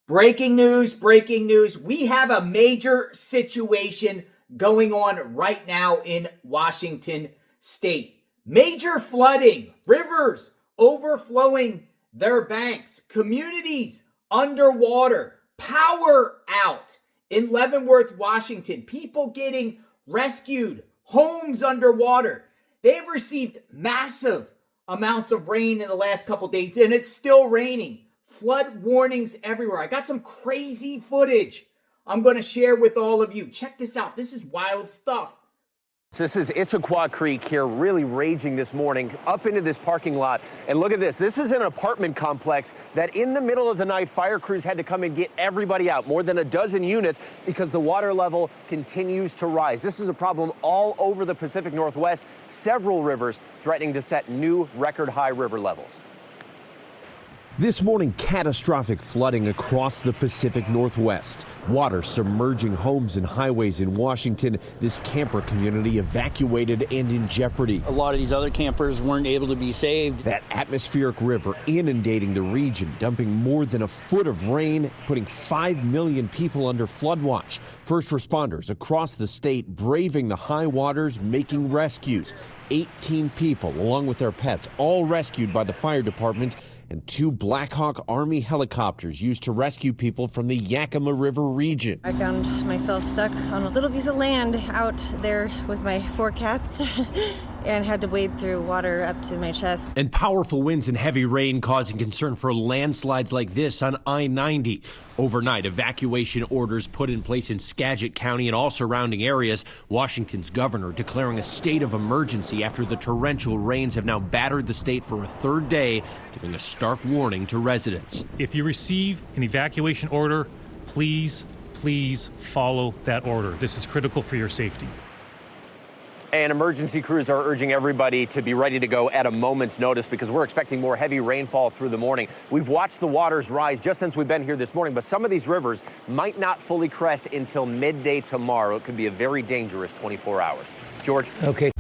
Breaking news, breaking news. We have a major situation going on right now in Washington state. Major flooding, rivers overflowing their banks, communities underwater, power out in Leavenworth, Washington, people getting rescued, homes underwater. They've received massive amounts of rain in the last couple days, and it's still raining. Flood warnings everywhere. I got some crazy footage I'm going to share with all of you. Check this out. This is wild stuff. This is Issaquah Creek here, really raging this morning up into this parking lot. And look at this. This is an apartment complex that in the middle of the night, fire crews had to come and get everybody out, more than a dozen units, because the water level continues to rise. This is a problem all over the Pacific Northwest, several rivers threatening to set new record high river levels. This morning, catastrophic flooding across the Pacific Northwest. Water submerging homes and highways in Washington. This camper community evacuated and in jeopardy. A lot of these other campers weren't able to be saved. That atmospheric river inundating the region, dumping more than a foot of rain, putting 5 million people under flood watch. First responders across the state braving the high waters, making rescues. 18 people, along with their pets, all rescued by the fire department, and 2 Black Hawk Army helicopters used to rescue people from the Yakima River region. I found myself stuck on a little piece of land out there with my 4 cats and had to wade through water up to my chest. And powerful winds and heavy rain causing concern for landslides like this on I-90. Overnight, evacuation orders put in place in Skagit County and all surrounding areas. Washington's governor declaring a state of emergency after the torrential rains have now battered the state for a 3rd day, giving a stark warning to residents. If you receive an evacuation order, please follow that order. This is critical for your safety. And emergency crews are urging everybody to be ready to go at a moment's notice because we're expecting more heavy rainfall through the morning. We've watched the waters rise just since we've been here this morning, but some of these rivers might not fully crest until midday tomorrow. It could be a very dangerous 24 hours. George? Okay.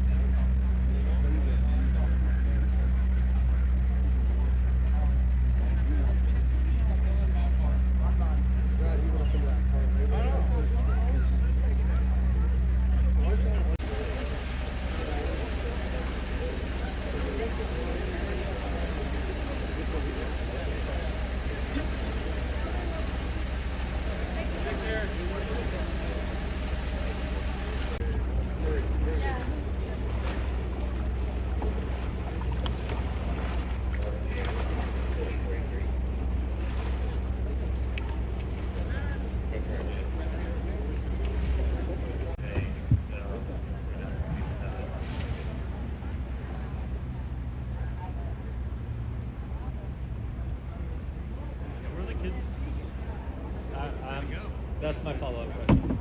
That's my follow-up question.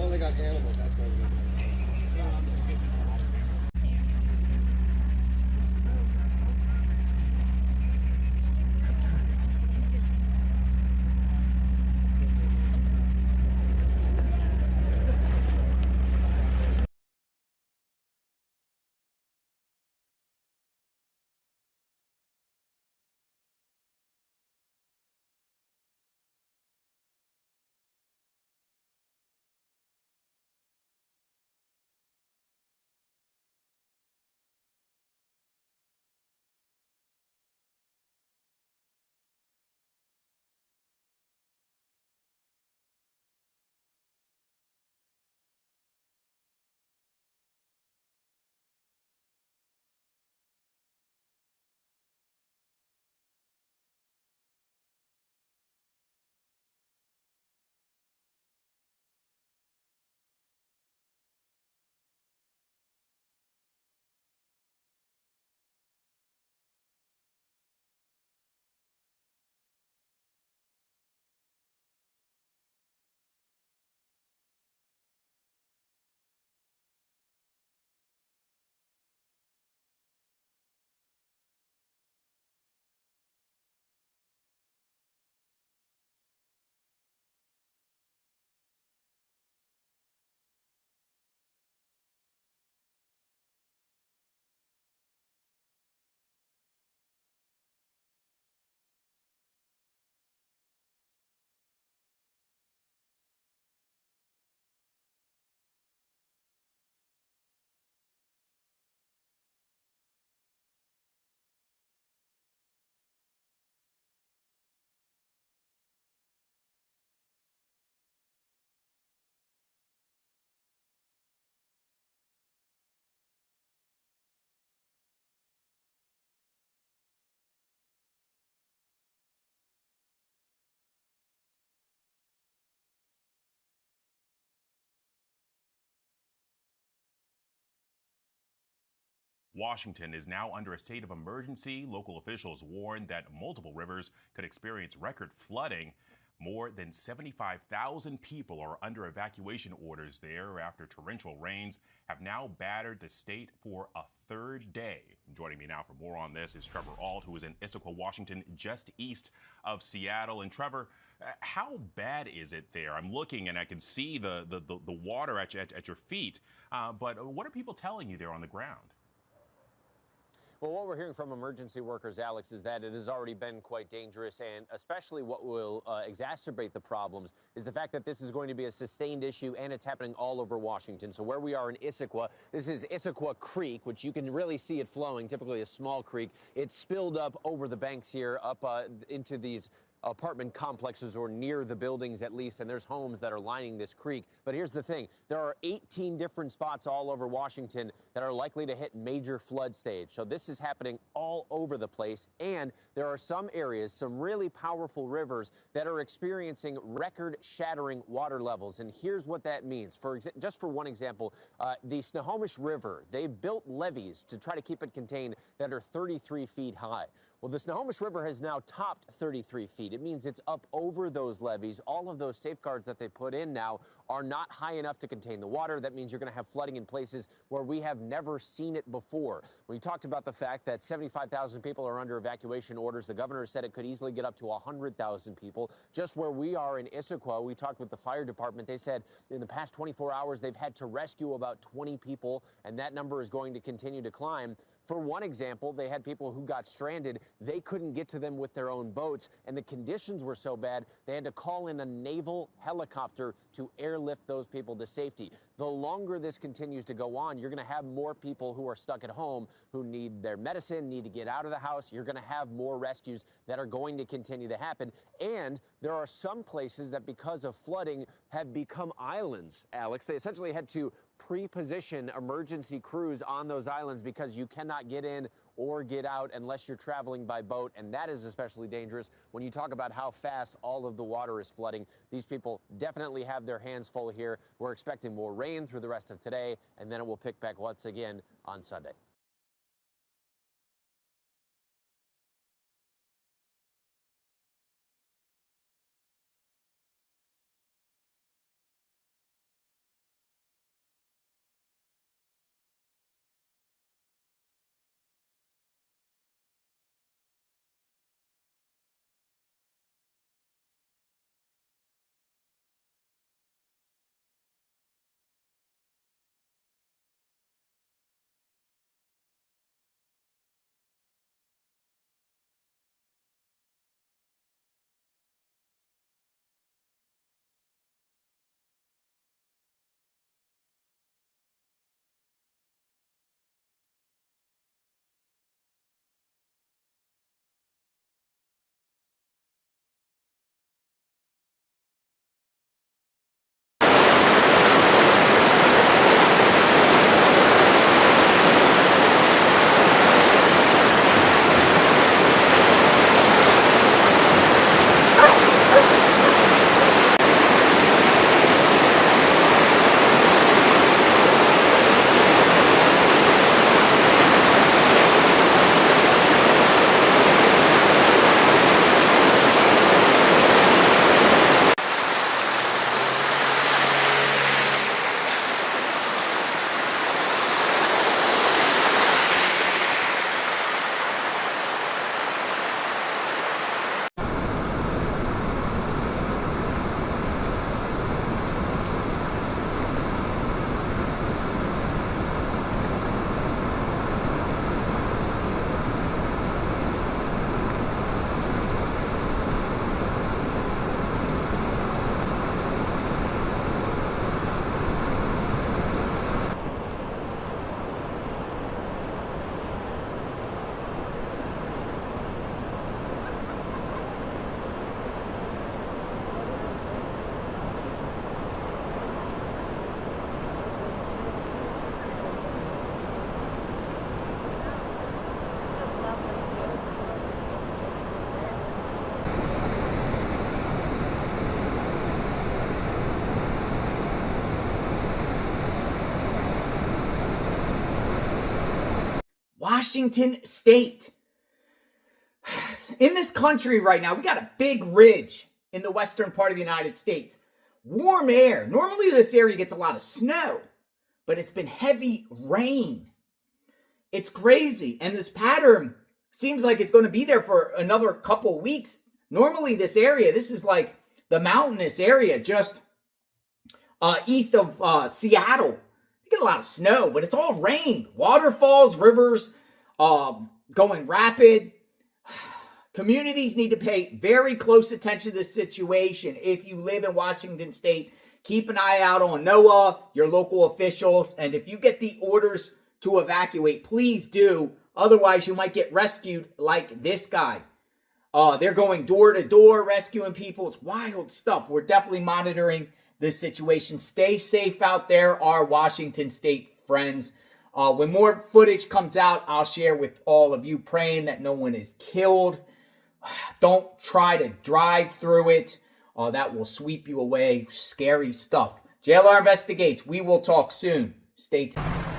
Only got animals, that's what Washington is now under a state of emergency. Local officials warn that multiple rivers could experience record flooding. More than 75,000 people are under evacuation orders there after torrential rains have now battered the state for a third day. Joining me now for more on this is Trevor Ault, who is in Issaquah, Washington, just east of Seattle. And Trevor, how bad is it there? I'm looking and I can see the water at your feet. But what are people telling you there on the ground? Well, what we're hearing from emergency workers, Alex, is that it has already been quite dangerous, and especially what will exacerbate the problems is the fact that this is going to be a sustained issue, and it's happening all over Washington. So where we are in Issaquah, this is Issaquah Creek, which you can really see it flowing, typically a small creek. It's spilled up over the banks here, up into these apartment complexes, or near the buildings at least, and there's homes that are lining this creek. But here's the thing. There are 18 different spots all over Washington that are likely to hit major flood stage. So this is happening all over the place, and there are some areas, some really powerful rivers that are experiencing record-shattering water levels. And here's what that means. Just for one example, the Snohomish River, they built levees to try to keep it contained that are 33 feet high. Well, the Snohomish River has now topped 33 feet. It means it's up over those levees. All of those safeguards that they put in now are not high enough to contain the water. That means you're going to have flooding in places where we have never seen it before. We talked about the fact that 75,000 people are under evacuation orders. The governor said it could easily get up to 100,000 people. Just where we are in Issaquah, we talked with the fire department. They said in the past 24 hours, they've had to rescue about 20 people, and that number is going to continue to climb. For one example, they had people who got stranded. They couldn't get to them with their own boats, and the conditions were so bad, they had to call in a naval helicopter to airlift those people to safety. The longer this continues to go on, you're going to have more people who are stuck at home, who need their medicine, need to get out of the house. You're going to have more rescues that are going to continue to happen. And there are some places that, because of flooding, have become islands, Alex. They essentially had to pre-position emergency crews on those islands because you cannot get in or get out unless you're traveling by boat, and that is especially dangerous when you talk about how fast all of the water is flooding. These people definitely have their hands full here. We're expecting more rain through the rest of today, and then it will pick back once again on Sunday. Washington State. In this country right now, we got a big ridge in the western part of the United States. Warm air. Normally this area gets a lot of snow, but it's been heavy rain. It's crazy. And this pattern seems like it's going to be there for another couple weeks. Normally this area, this is like the mountainous area just east of Seattle. You get a lot of snow, but it's all rain. Waterfalls, rivers going rapid. Communities need to pay very close attention to this situation. If you live in Washington State, keep an eye out on NOAA, your local officials, and if you get the orders to evacuate, please do. Otherwise, you might get rescued like this guy. They're going door to door rescuing people. It's wild stuff. We're definitely monitoring this situation. Stay safe out there, our Washington State friends. When more footage comes out, I'll share with all of you, praying that no one is killed. Don't try to drive through it. That will sweep you away. Scary stuff. JLR Investigates. We will talk soon. Stay tuned.